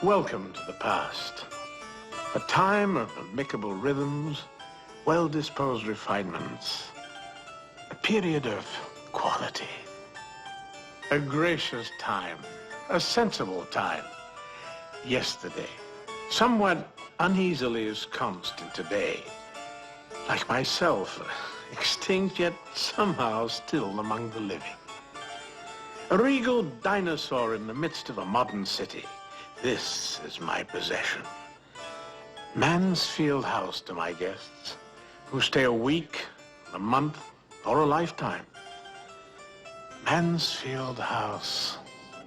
Welcome to the past. A time of amicable rhythms, well-disposed refinements. A period of quality. A gracious time. A sensible time. Yesterday. Somewhat uneasily ensconced in today. Like myself, extinct yet somehow still among the living. A regal dinosaur in the midst of a modern city. This is my possession. Mansfield House to my guests, who stay a week, a month, or a lifetime. Mansfield House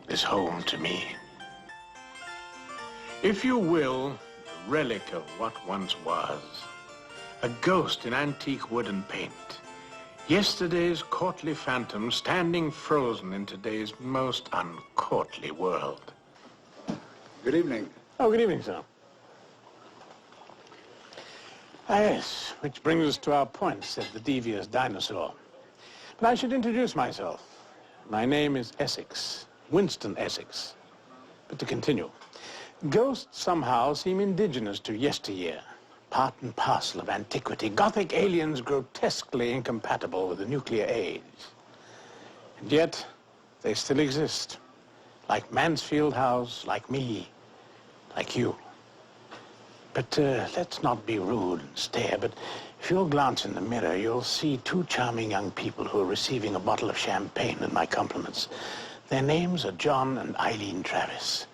is home to me. If you will, a relic of what once was. A ghost in antique wood and paint. Yesterday's courtly phantom standing frozen in today's most uncourtly world. Good evening. Oh, good evening, sir. Yes, which brings us to our point, said the devious dinosaur. But I should introduce myself. My name is Essex, Winston Essex. But to continue, ghosts somehow seem indigenous to yesteryear, part and parcel of antiquity, Gothic aliens grotesquely incompatible with the nuclear age. And yet, they still exist, like Mansfield House, like me, like you. But let's not be rude and stare, but if you'll glance in the mirror, you'll see two charming young people who are receiving a bottle of champagne and my compliments. Their names are John and Eileen Travis.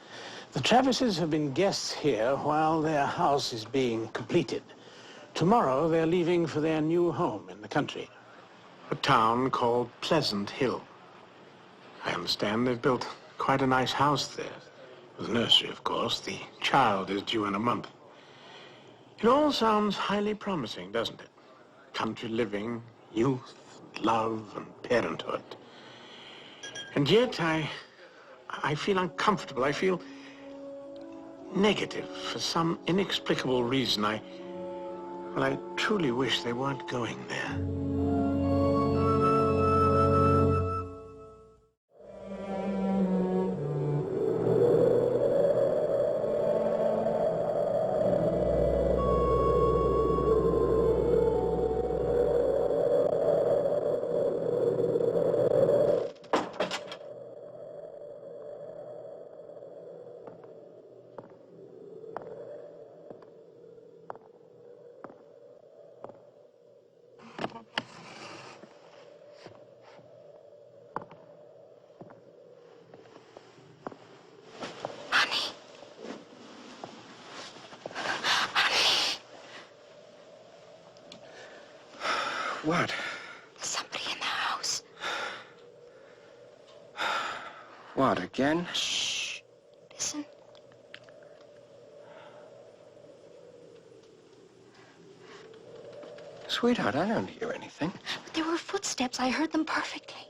The Travises have been guests here while their house is being completed. Tomorrow, they're leaving for their new home in the country, a town called Pleasant Hill. I understand they've built quite a nice house there. With a nursery, of course. The child is due in a month. It all sounds highly promising, doesn't it? Country living, youth, love, and parenthood. And yet, I feel uncomfortable. I feel negative for some inexplicable reason. I truly wish they weren't going there. What? Somebody in the house. What, again? Shh. Listen. Sweetheart, I don't hear anything. But there were footsteps. I heard them perfectly.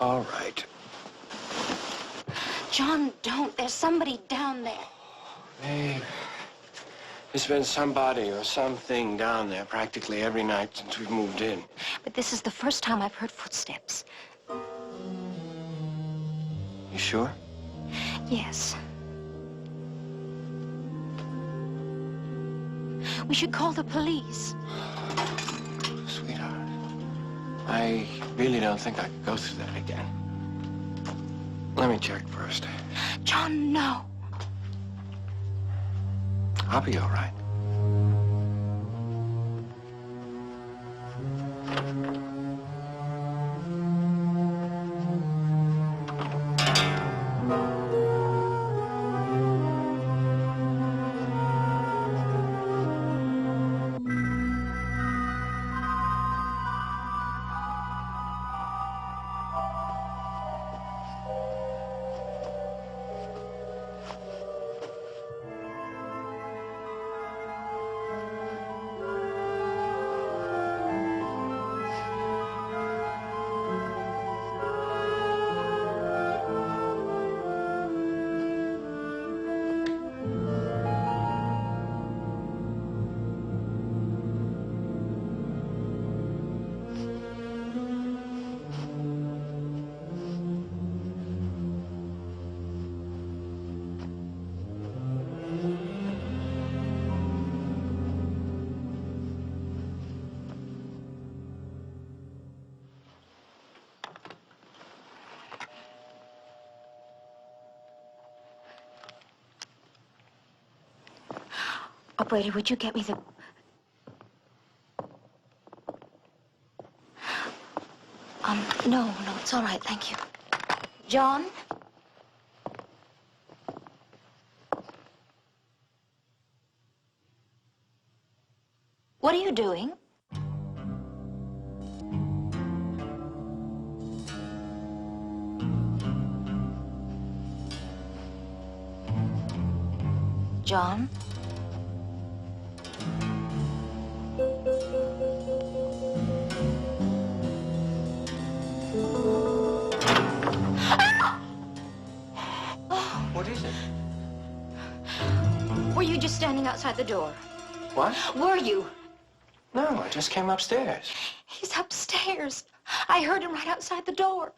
All right. John, don't. There's somebody down there. Babe, there's been somebody or something down there practically every night since we've moved in. But this is the first time I've heard footsteps. You sure? Yes. We should call the police. Sweetheart, I really don't think I could go through that again. Let me check first. John, no. I'll be all right. Operator, would you get me the... No, it's all right, thank you. John? What are you doing? John? What is it? Were you just standing outside the door? What? Were you? No, I just came upstairs. He's upstairs. I heard him right outside the door.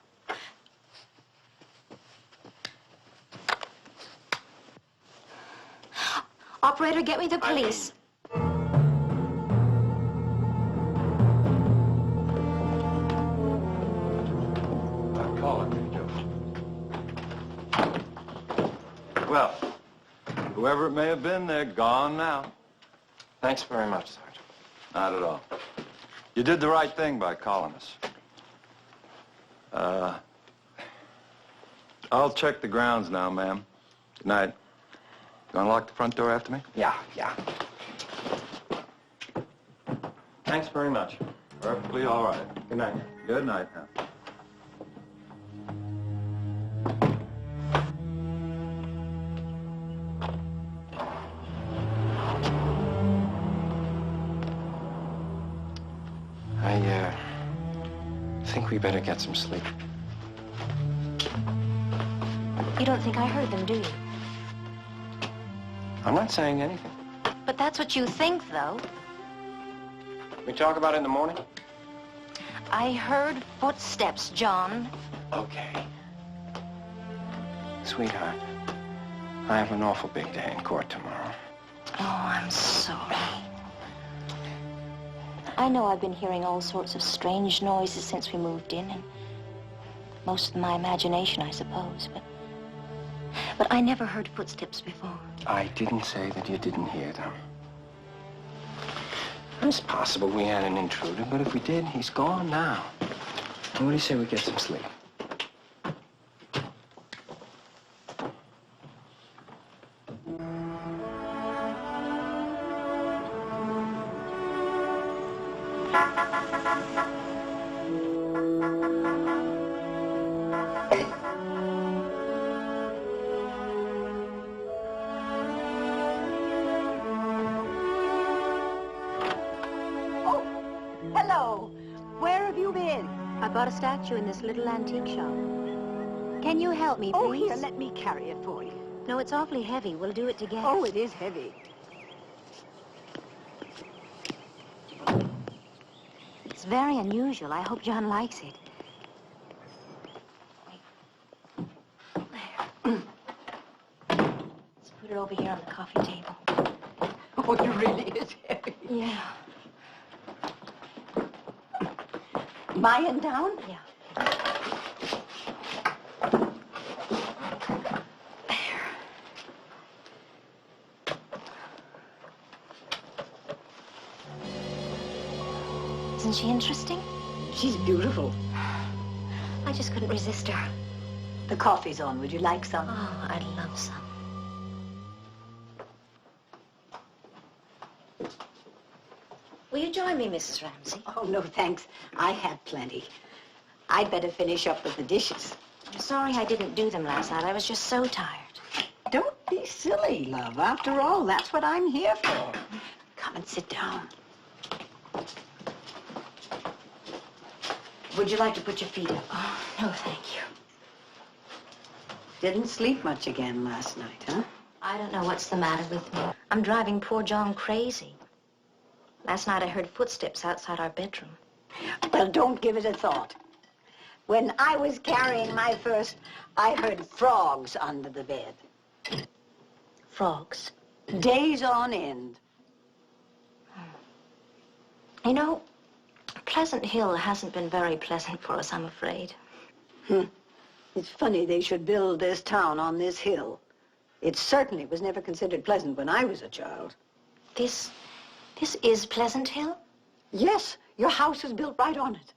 Operator, get me the police. I'm calling you, Joe. Well, whoever it may have been, they're gone now. Thanks very much, Sergeant. Not at all. You did the right thing by calling us. I'll check the grounds now, ma'am. Good night. You want to lock the front door after me? Yeah. Thanks very much. Perfectly all right. Good night. Good night now. I think we better get some sleep. You don't think I heard them, do you? I'm not saying anything. But that's what you think, though. We talk about it in the morning? I heard footsteps, John. Okay. Sweetheart, I have an awful big day in court tomorrow. Oh, I'm sorry. I know I've been hearing all sorts of strange noises since we moved in, and most of my imagination, I suppose, but I never heard footsteps before. I didn't say that you didn't hear them. It's possible we had an intruder, but if we did, he's gone now. What do you say we get some sleep? I bought a statue in this little antique shop. Can you help me, please? Oh, here, let me carry it for you. No, it's awfully heavy. We'll do it together. Oh, it is heavy. It's very unusual. I hope John likes it. There. Let's put it over here on the coffee table. Oh, it really is heavy. Yeah. Lying down? Yeah. Isn't she interesting? She's beautiful. I just couldn't resist her. The coffee's on. Would you like some? Oh, I'd love some. Will you join me, Mrs. Ramsey? Oh, no, thanks. I have plenty. I'd better finish up with the dishes. I'm sorry I didn't do them last night. I was just so tired. Don't be silly, love. After all, that's what I'm here for. Come and sit down. Would you like to put your feet up? Oh, no, thank you. Didn't sleep much again last night, huh? I don't know what's the matter with me. I'm driving poor John crazy. Last night I heard footsteps outside our bedroom. Well, don't give it a thought. When I was carrying my first, I heard frogs under the bed. Frogs. Days on end. You know, Pleasant Hill hasn't been very pleasant for us, I'm afraid. It's funny they should build this town on this hill. It certainly was never considered pleasant when I was a child. This is Pleasant Hill? Yes, your house was built right on it.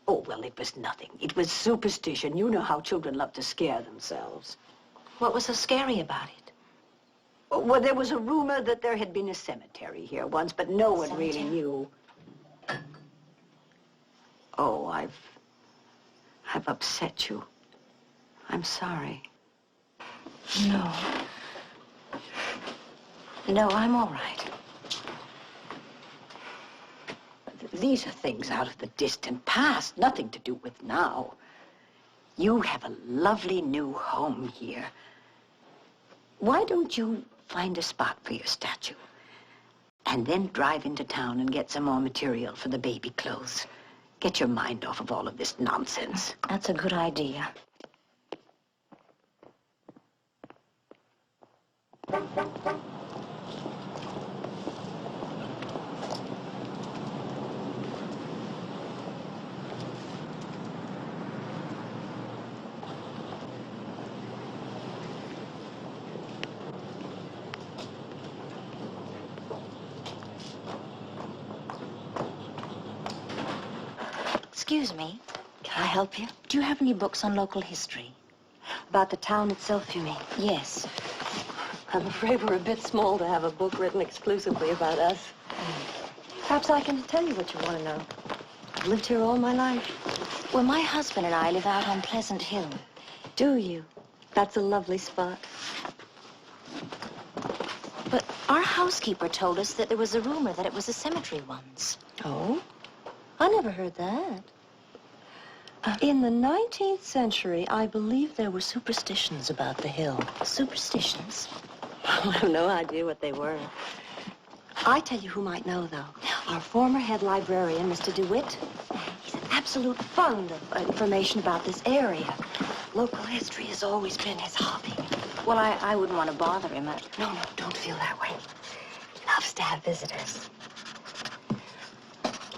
Oh, well, it was nothing. It was superstition. You know how children love to scare themselves. What was so scary about it? Oh, well, there was a rumor that there had been a cemetery here once, but no one really knew. Oh, I've upset you. I'm sorry. No. No, I'm all right. These are things out of the distant past, nothing to do with now. You have a lovely new home here. Why don't you find a spot for your statue? And then drive into town and get some more material for the baby clothes. Get your mind off of all of this nonsense. That's a good idea. Excuse me. Can I help you? Do you have any books on local history? About the town itself, you mean? Yes. I'm afraid we're a bit small to have a book written exclusively about us. Perhaps I can tell you what you want to know. I've lived here all my life. Well, my husband and I live out on Pleasant Hill. Do you? That's a lovely spot. But our housekeeper told us that there was a rumor that it was a cemetery once. Oh? I never heard that. In the 19th century, I believe there were superstitions about the hill. Superstitions? I have no idea what they were. I tell you who might know, though. Our former head librarian, Mr. DeWitt. He's an absolute fund of information about this area. Local history has always been his hobby. Well, I wouldn't want to bother him. No, don't feel that way. He loves to have visitors.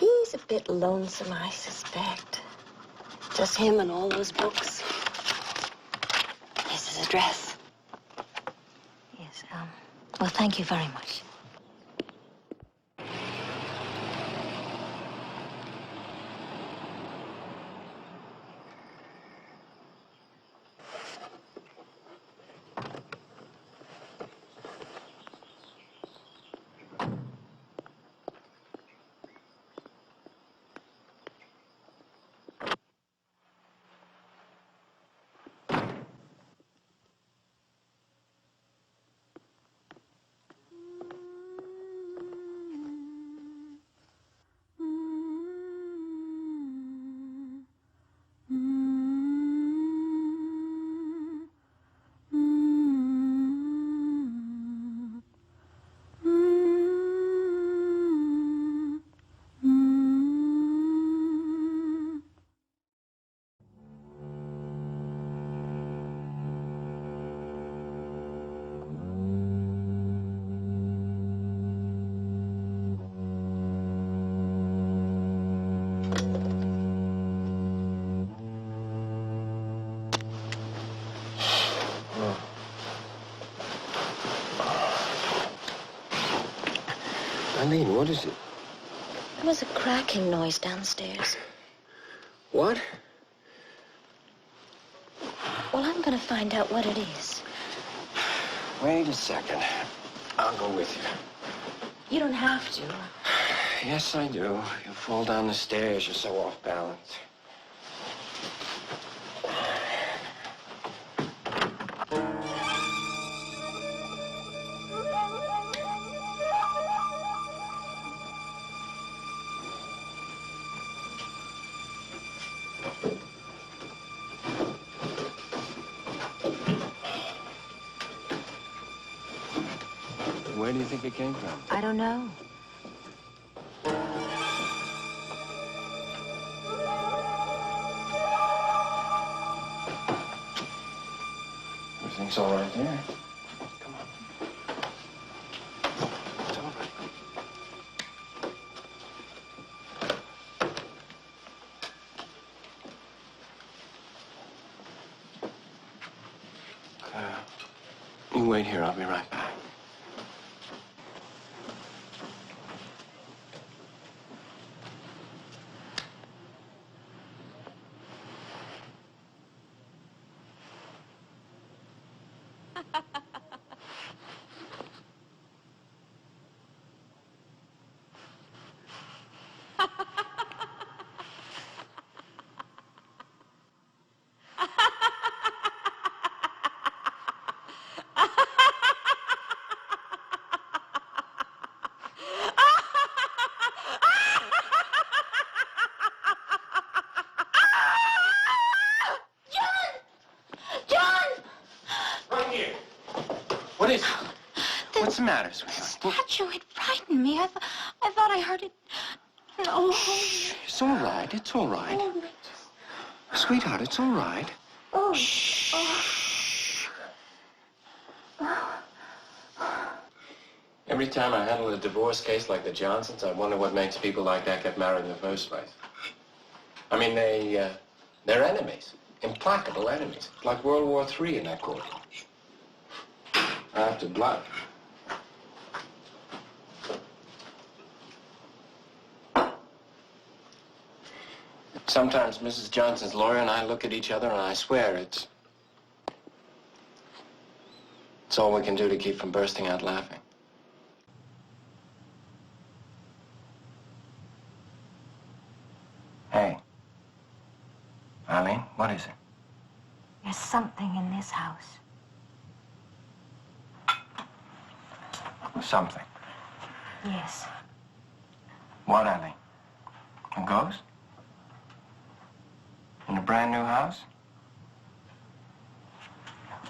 He's a bit lonesome, I suspect. Just him and all those books. Here's his address. Yes, well, thank you very much. Eileen, what is it? There was a cracking noise downstairs. What? Well, I'm going to find out what it is. Wait a second. I'll go with you. You don't have to. Yes, I do. You'll fall down the stairs. You're so off balance. Where do you think it came from? I don't know. Everything's all right there. Come on. It's all right. You wait here. I'll be right back. the matter, sweetheart? Statue, it frightened me. I thought I heard it. Oh. Shh, it's all right. It's all right. Oh. Sweetheart, it's all right. Oh. Shh. Every time I handle a divorce case like the Johnsons, I wonder what makes people like that get married in the first place. I mean, they're enemies. Implacable enemies. Like World War III in that courtroom. After blood. Sometimes Mrs. Johnson's lawyer and I look at each other and I swear it's all we can do to keep from bursting out laughing. Hey. Eileen, what is it? There's something in this house. Something. Yes. What, Eileen? A ghost? In a brand new house?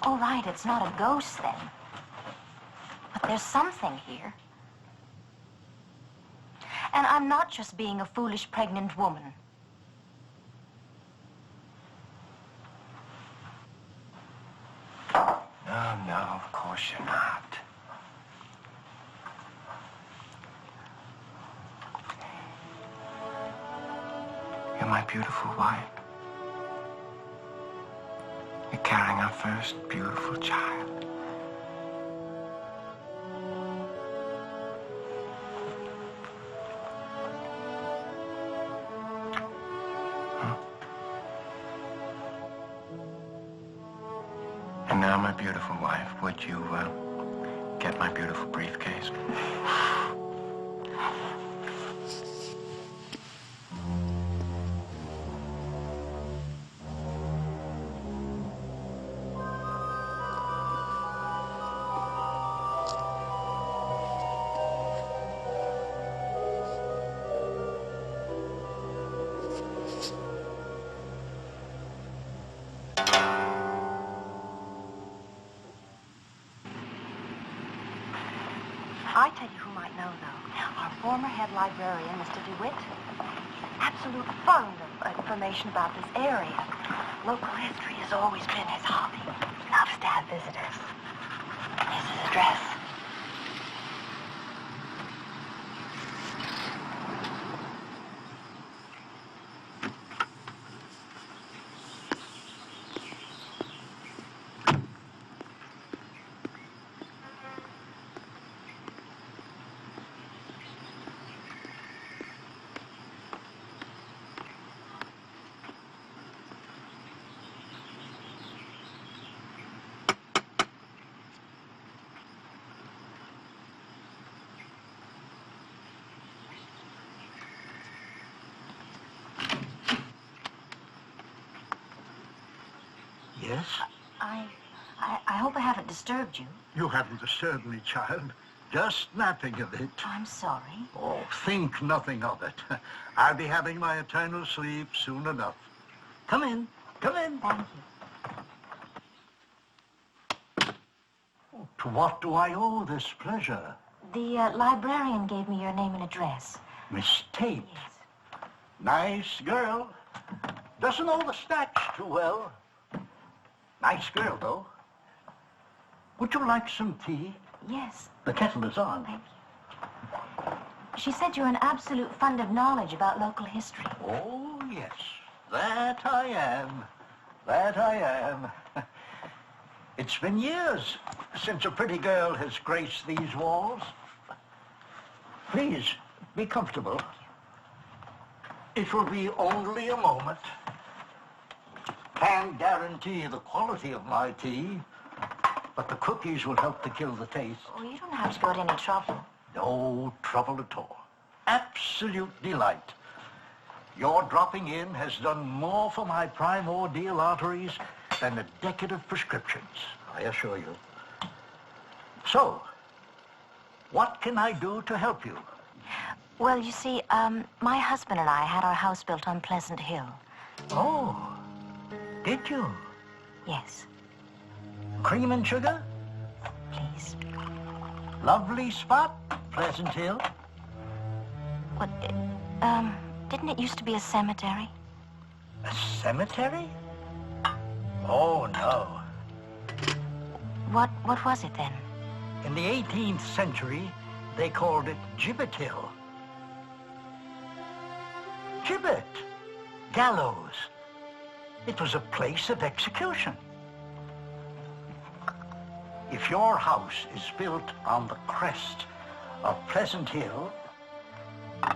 All right, it's not a ghost then. But there's something here. And I'm not just being a foolish pregnant woman. No, of course you're not. You're my beautiful wife. You're carrying our first beautiful child. And now, my beautiful wife, would you get my beautiful briefcase? I tell you who might know, though. Our former head librarian, Mr. DeWitt. Absolute fond of information about this area. Local history has always been his hobby. Loves to have visitors. Here's his address. Yes? I hope I haven't disturbed you. You haven't disturbed me, child. Just napping a bit. I'm sorry. Oh, think nothing of it. I'll be having my eternal sleep soon enough. Come in. Come in. Thank you. To what do I owe this pleasure? The librarian gave me your name and address. Miss Tate. Yes. Nice girl. Doesn't know the stats too well. Nice girl, though. Would you like some tea? Yes. The kettle is on. Thank you. She said you're an absolute fund of knowledge about local history. Oh, yes. That I am. That I am. It's been years since a pretty girl has graced these walls. Please, be comfortable. It will be only a moment. Can't guarantee the quality of my tea, but the cookies will help to kill the taste. Oh, you don't have to go to any trouble. No trouble at all. Absolute delight. Your dropping in has done more for my primordial arteries than a decade of prescriptions, I assure you. So, what can I do to help you? Well, you see, my husband and I had our house built on Pleasant Hill. Oh, did you? Yes, Cream and sugar? please. Lovely spot, Pleasant Hill. What, didn't it used to be a cemetery? A cemetery? Oh, no. What was it then? In the 18th century, they called it Gibbet Hill. Gibbet. Gallows. It was a place of execution. If your house is built on the crest of Pleasant Hill,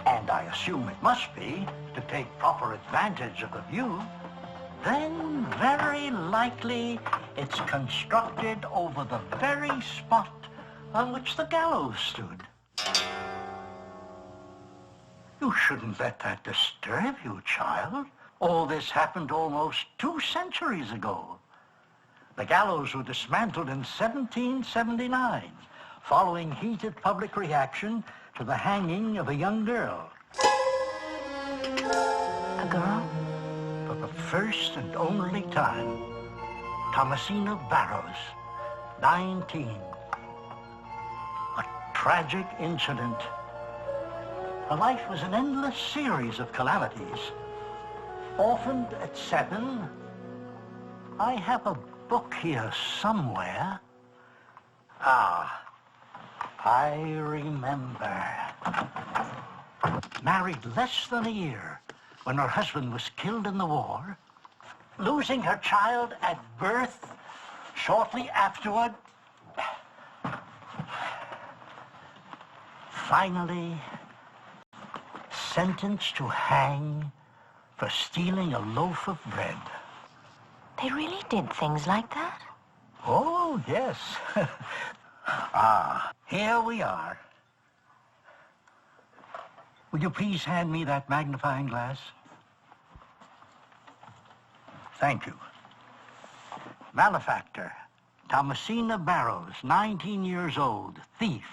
and I assume it must be to take proper advantage of the view, then very likely it's constructed over the very spot on which the gallows stood. You shouldn't let that disturb you, child. All this happened almost 2 centuries ago. The gallows were dismantled in 1779, following heated public reaction to the hanging of a young girl. A girl? For the first and only time, Thomasina Barrows, 19. A tragic incident. Her life was an endless series of calamities. Orphaned at 7, I have a book here somewhere. Ah, I remember. Married less than a year when her husband was killed in the war, losing her child at birth shortly afterward. Finally, sentenced to hang for stealing a loaf of bread. They really did things like that? Oh, yes. Ah, here we are. Will you please hand me that magnifying glass? Thank you. Malefactor, Thomasina Barrows, 19 years old, thief.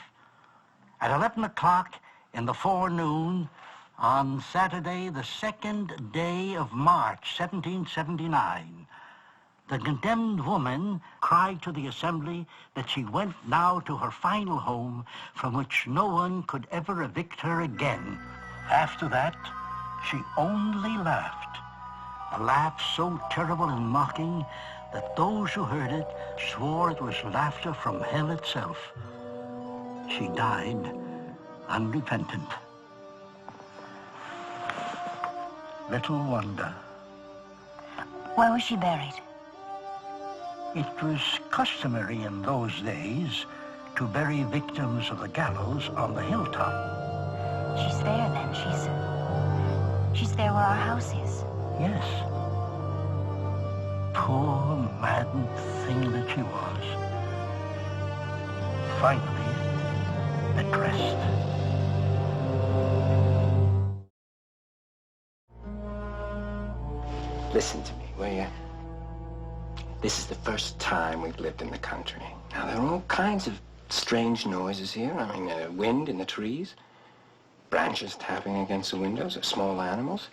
At 11 o'clock in the forenoon on Saturday, the 2nd day of March, 1779, the condemned woman cried to the assembly that she went now to her final home from which no one could ever evict her again. After that, she only laughed, a laugh so terrible and mocking that those who heard it swore it was laughter from hell itself. She died unrepentant. Little wonder. Where was she buried? It was customary in those days to bury victims of the gallows on the hilltop. She's there then. She's there where our house is. Yes. Poor, maddened thing that she was. Finally, at rest. Listen to me, will you? This is the first time we've lived in the country. Now, there are all kinds of strange noises here. I mean, wind in the trees, branches tapping against the windows, or small animals.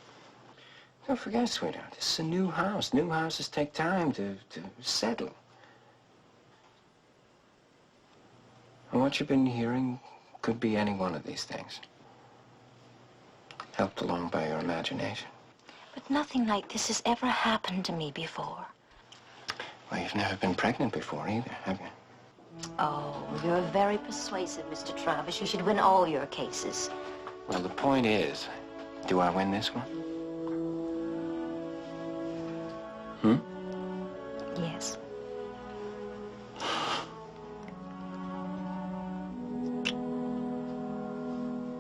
Don't forget, sweetheart, this is a new house. New houses take time to settle. And what you've been hearing could be any one of these things, helped along by your imagination. But nothing like this has ever happened to me before. Well, you've never been pregnant before either, have you? Oh, you're very persuasive, Mr. Travis. You should win all your cases. Well, the point is, do I win this one? Yes.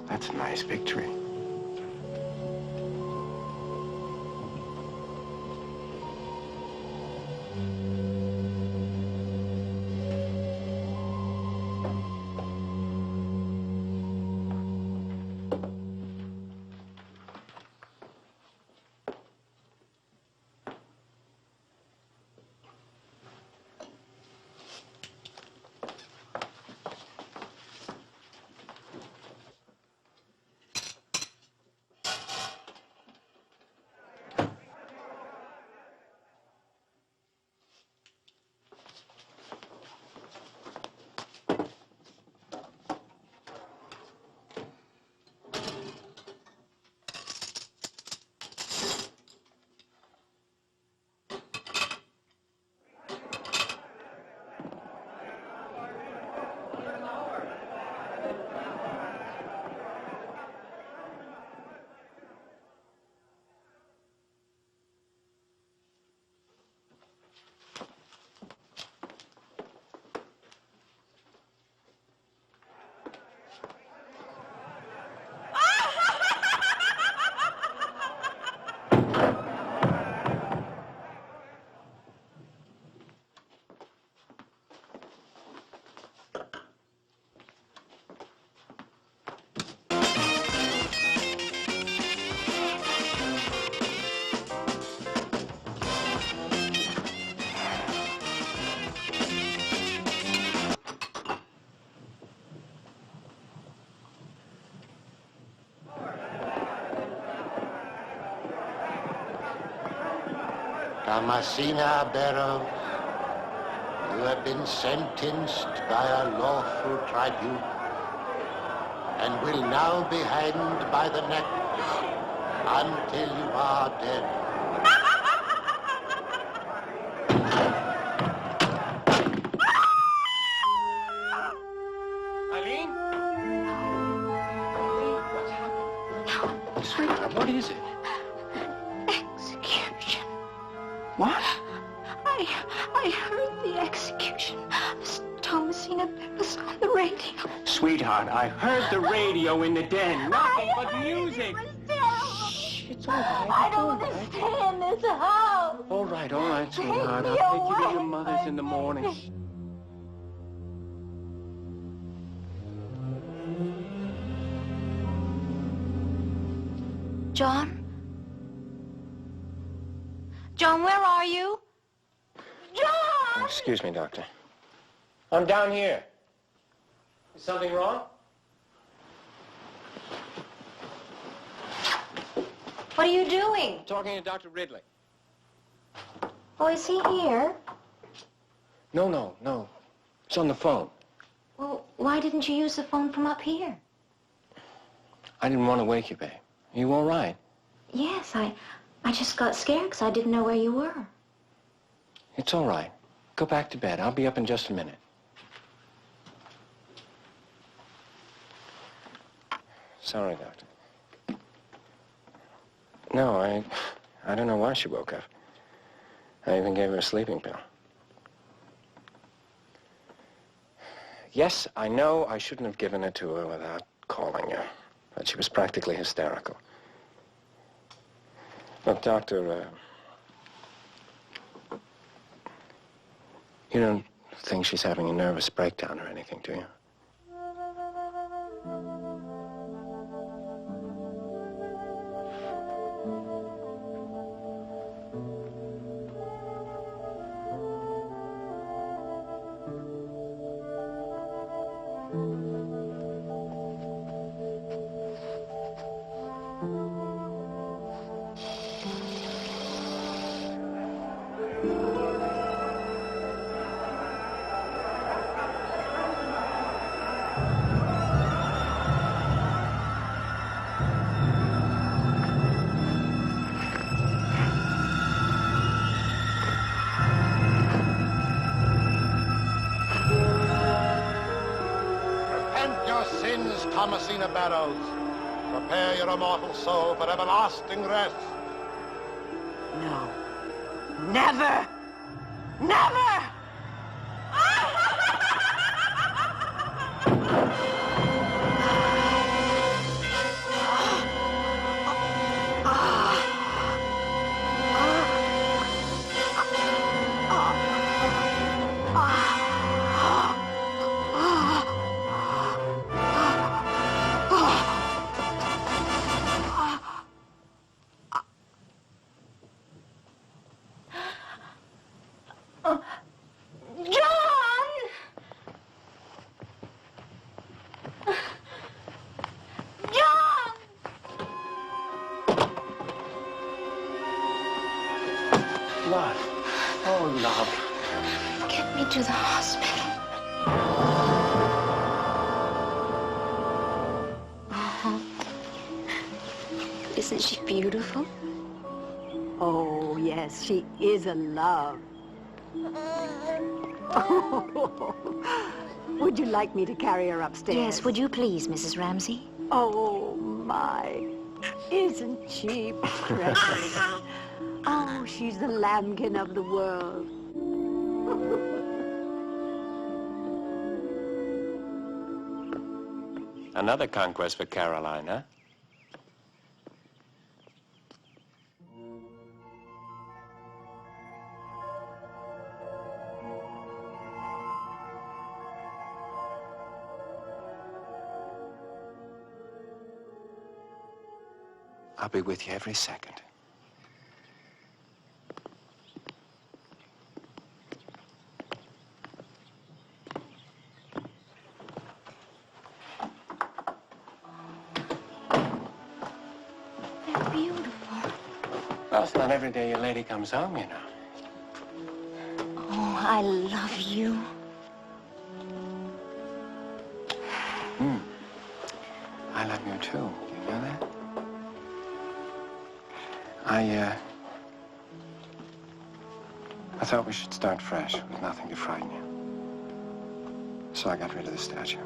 That's a nice victory. Thomasina Barrow, you have been sentenced by a lawful tribunal and will now be hanged by the neck until you are dead. Eileen? Eileen, what's happened? Sweetheart, what is it? Execution. What? I heard the execution of Thomasina Barrow on the radio. Sweetheart, I heard the radio in the den. Nothing but music. Shh, it's all right. I don't want to stay in this house. All right, sweetheart. Take me I'll take you to your away. mother's in the morning. John? John, where are you? John! Excuse me, Doctor. I'm down here. Is something wrong? What are you doing? Talking to Dr. Ridley. Oh, is he here? No. It's on the phone. Well, why didn't you use the phone from up here? I didn't want to wake you, babe. Are you all right? Yes, I just got scared because I didn't know where you were. It's all right. Go back to bed. I'll be up in just a minute. Sorry, Doctor. No, I don't know why she woke up. I even gave her a sleeping pill. Yes, I know I shouldn't have given it to her without calling her, but she was practically hysterical. Look, Doctor, you don't think she's having a nervous breakdown or anything, do you? Thomasina Barrows, prepare your immortal soul for everlasting rest. No. Never! Never! Love. Oh, love. Get me to the hospital. Isn't she beautiful? Oh, yes, she is a love. Would you like me to carry her upstairs? Yes, would you please, Mrs. Ramsey? Oh, my. Isn't she precious? Oh, she's the lambkin of the world. Another conquest for Caroline, huh? I'll be with you every second. They're beautiful. Well, it's not every day a lady comes home, you know. I love you. I love you too. You know that? I thought we should start fresh with nothing to frighten you. So I got rid of the statue.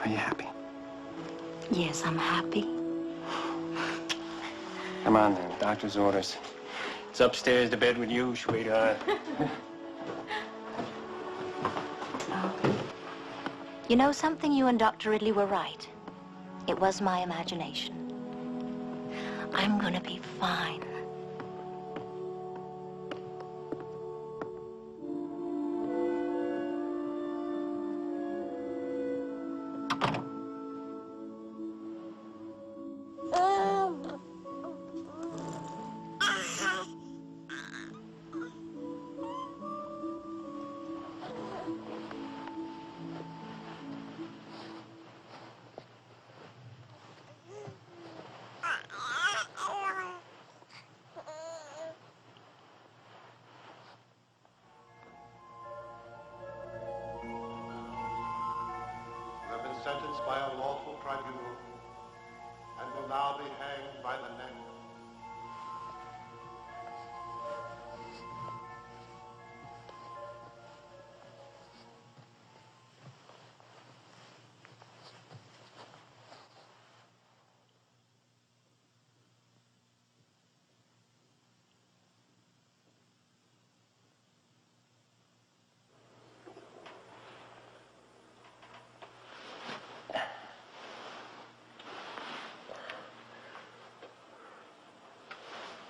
Are you happy? Yes, I'm happy. Come on then, doctor's orders. It's upstairs to bed with you, sweetheart. You know something? You and Dr. Ridley were right. It was my imagination. I'm gonna be fine. You have been sentenced by a lawful tribunal and will now be hanged by the neck.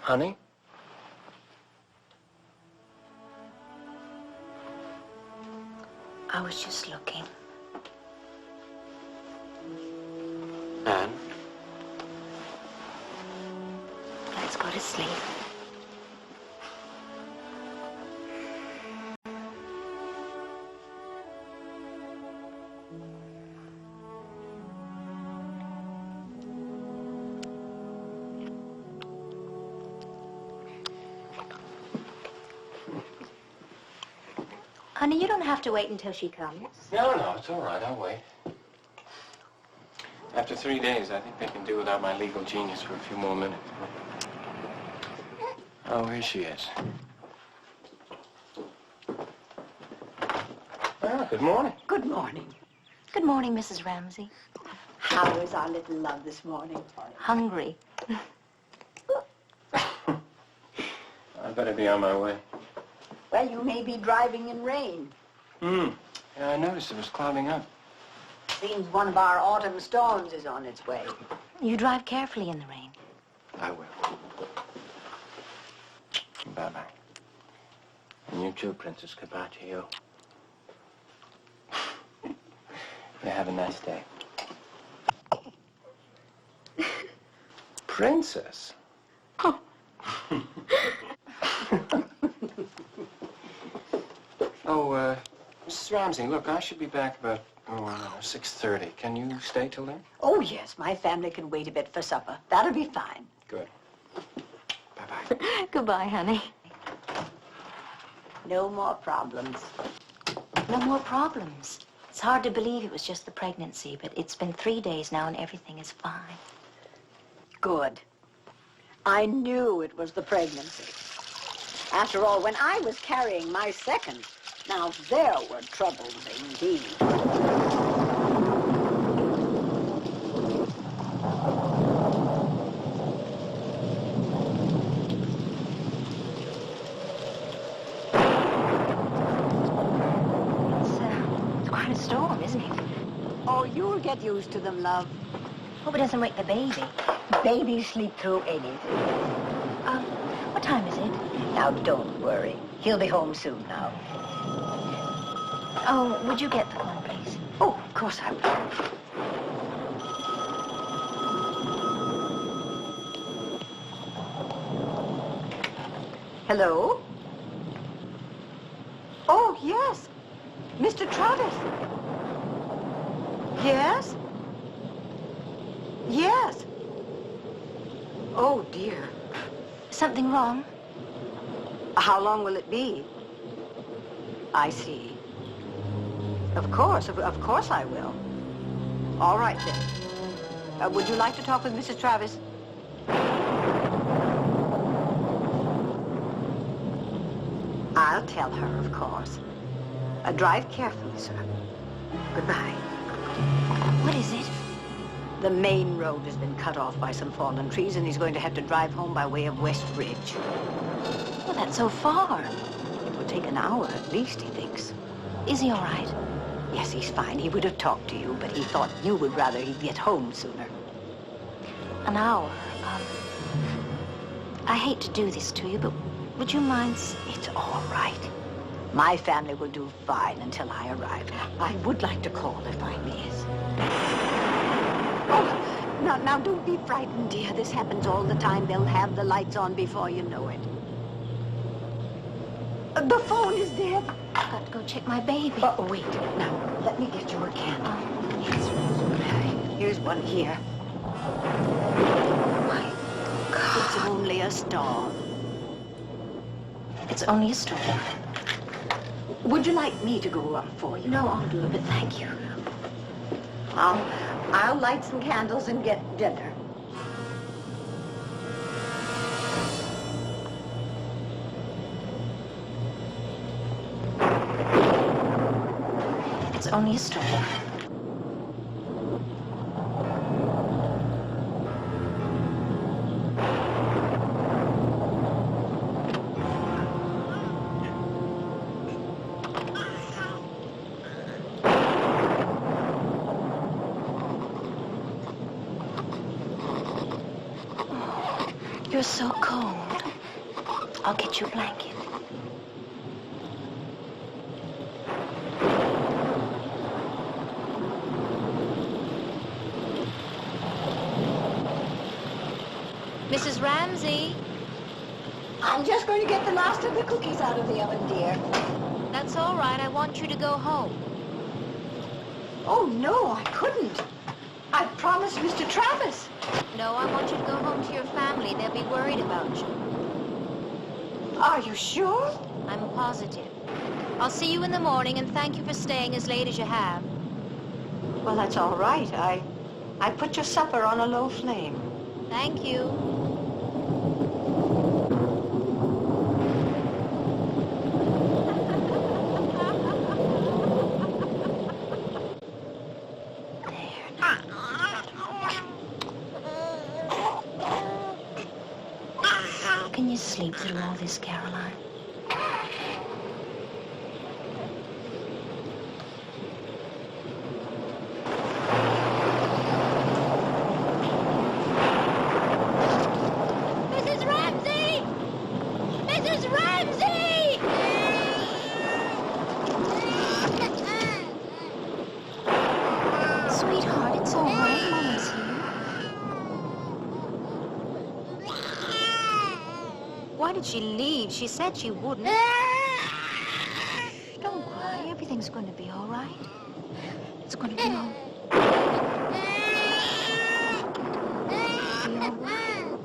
Honey? I was just looking. Anne? Let's go to sleep. Honey, you don't have to wait until she comes. No, it's all right. I'll wait. After 3 days, I think they can do without my legal genius for a few more minutes. Oh, here she is. Well, good morning. Good morning. Good morning, Mrs. Ramsey. How is our little love this morning? Hungry. I better be on my way. Well, you may be driving in rain. Yeah, I noticed it was clouding up. Seems one of our autumn storms is on its way. You drive carefully in the rain. I will. Bye-bye. And you too, Princess. Goodbye to you. You have a nice day. Princess? Oh. Oh, Mrs. Ramsey, look, I should be back about 6:30. Can you stay till then? Oh, yes, my family can wait a bit for supper. That'll be fine. Good. Bye-bye. Goodbye, honey. No more problems. No more problems. It's hard to believe it was just the pregnancy, but it's been 3 days now and everything is fine. Good. I knew it was the pregnancy. After all, when I was carrying my second, now there were troubles indeed. It's quite a storm, isn't it? Oh, you'll get used to them, love. Hope it doesn't wake the baby. Babies sleep through anything. What time is it? Now, don't worry. He'll be home soon now. Oh, would you get the phone, please? Oh, of course I will. Hello? Oh, yes. Mr. Travis. Yes? Oh, dear. Something wrong? How long will it be? I see. Of course I will. All right, then. Would you like to talk with Mrs. Travis? I'll tell her, of course. Drive carefully, sir. Goodbye. What is it? The main road has been cut off by some fallen trees, and he's going to have to drive home by way of West Ridge. Well, that's so far. It will take an hour at least, he thinks. Is he all right? Yes, he's fine. He would have talked to you, but he thought you would rather he'd get home sooner. An hour. I hate to do this to you, but would you mind... It's all right. My family will do fine until I arrive. I would like to call if I miss. Oh, now don't be frightened, dear. This happens all the time. They'll have the lights on before you know it. The phone is dead. I've got to go check my baby. Wait. Now, let me get you a candle. Yes. Here's one here. My God. It's only a storm. It's only a storm. Would you like me to go up for you? No, I'll do it, but thank you. I'll light some candles and get dinner. It's only a storm. You're so cold. I'll get you a blanket. Mrs. Ramsey? I'm just going to get the last of the cookies out of the oven, dear. That's all right. I want you to go home. Oh, no, I couldn't. I promised Mr. Travis. No, I want you to go home to your family. They'll be worried about you. Are you sure? I'm positive. I'll see you in the morning, and thank you for staying as late as you have. Well, that's all right. I put your supper on a low flame. Thank you. Can you sleep through all this, Caroline? Mrs. Ramsey! Mrs. Ramsey! Sweetheart, it's all right. Mama's here. Why did she leave? She said she wouldn't. Shh, don't cry. Everything's going to be all right. It's going to be all... Be all right.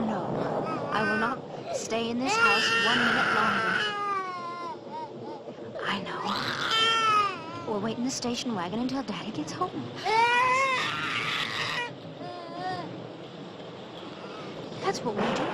No, I will not stay in this house 1 minute longer. I know. We'll wait in the station wagon until Daddy gets home. That's what we do.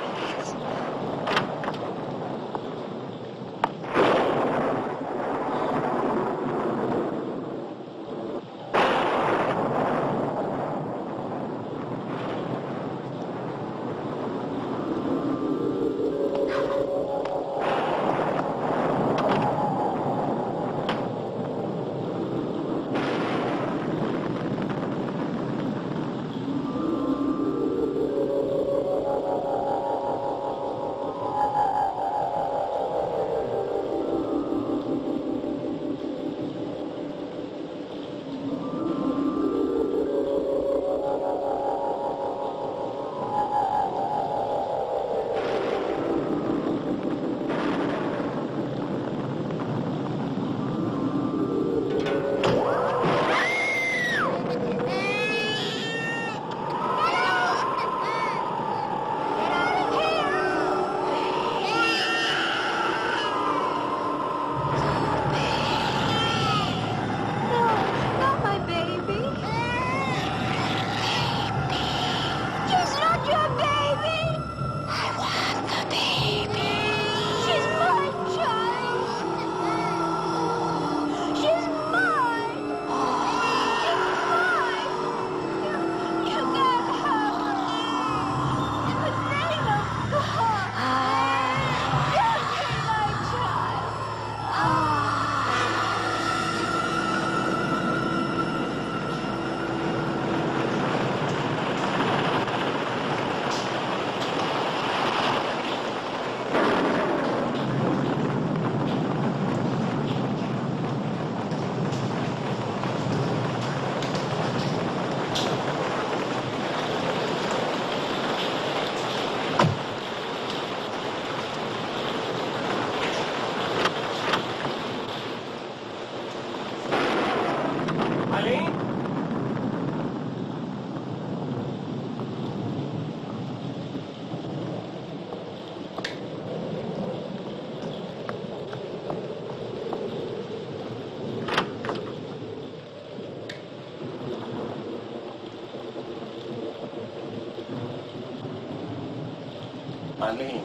Eileen.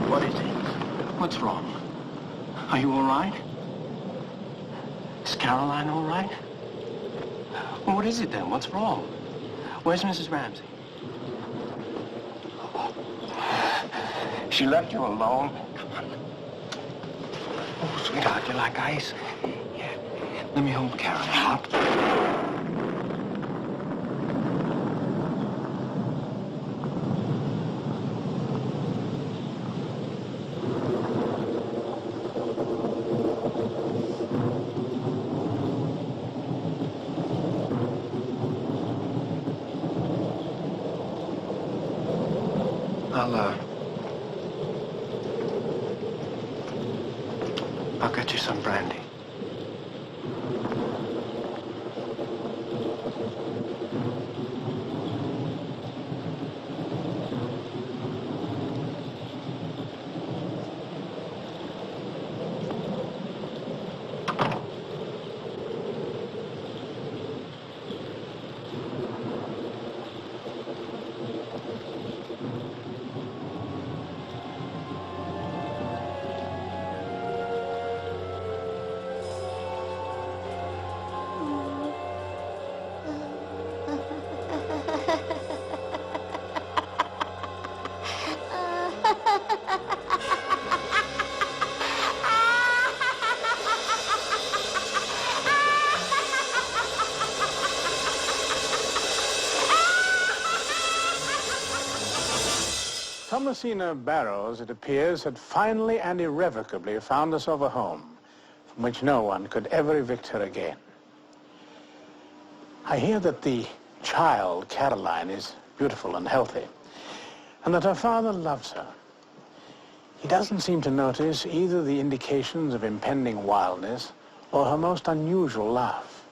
What is it? What's wrong? Are you all right? Is Caroline all right? Well, what is it then? What's wrong? Where's Mrs. Ramsey? She left you alone? Come on. Oh, sweetheart, you like ice? Yeah. Let me hold Caroline. I'll get you some brandy. Thomasina Barrows, it appears, had finally and irrevocably found herself a home from which no one could ever evict her again. I hear that the child, Caroline, is beautiful and healthy, and that her father loves her. He doesn't seem to notice either the indications of impending wildness or her most unusual laugh.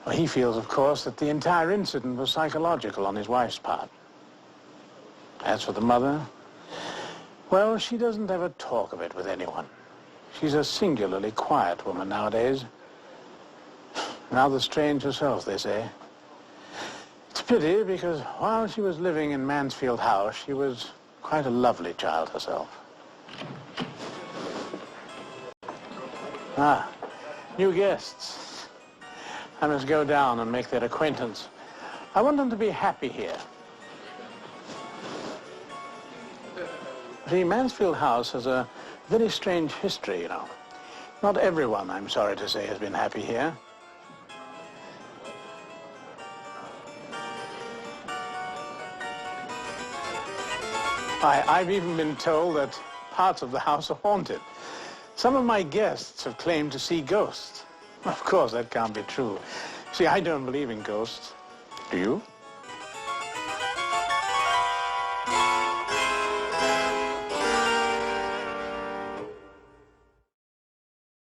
Well, he feels, of course, that the entire incident was psychological on his wife's part. As for the mother, well, she doesn't ever talk of it with anyone. She's a singularly quiet woman nowadays. Rather strange herself, they say. It's a pity, because while she was living in Mansfield House, she was quite a lovely child herself. Ah, new guests. I must go down and make their acquaintance. I want them to be happy here. The Mansfield House has a very strange history, you know. Not everyone, I'm sorry to say, has been happy here. I've even been told that parts of the house are haunted. Some of my guests have claimed to see ghosts. Of course, that can't be true. See, I don't believe in ghosts. Do you?